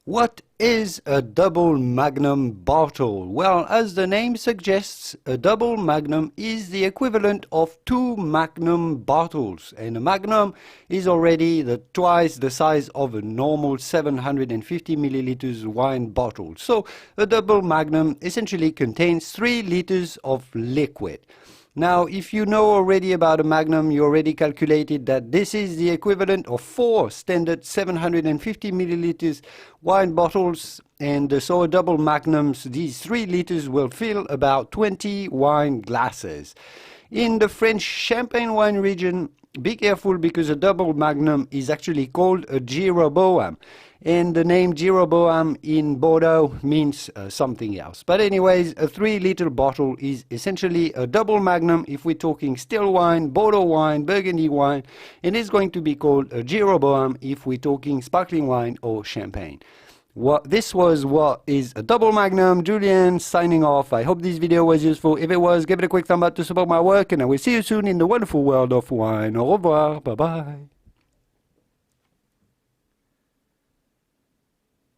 What is a double magnum bottle? Well, as the name suggests, a double magnum is the equivalent of two magnum bottles. And a magnum is already twice the size of a normal 750 milliliters wine bottle. So a double magnum essentially contains 3 liters of liquid. Now, if you know already about a magnum, you already calculated that this is the equivalent of 4 standard 750 milliliters wine bottles, and so a double magnums, these 3 liters will fill about 20 wine glasses. In the French Champagne wine region, be careful because a double magnum is actually called a Jeroboam. And the name Jeroboam in Bordeaux means something else. But anyways, a 3-liter bottle is essentially a double magnum if we're talking still wine, Bordeaux wine, Burgundy wine. And it's going to be called a Jeroboam if we're talking sparkling wine or champagne. This was what is a double magnum. Julien signing off. I hope this video was useful. If it was, give it a quick thumb up to support my work. And I will see you soon in the wonderful world of wine. Au revoir. Bye-bye.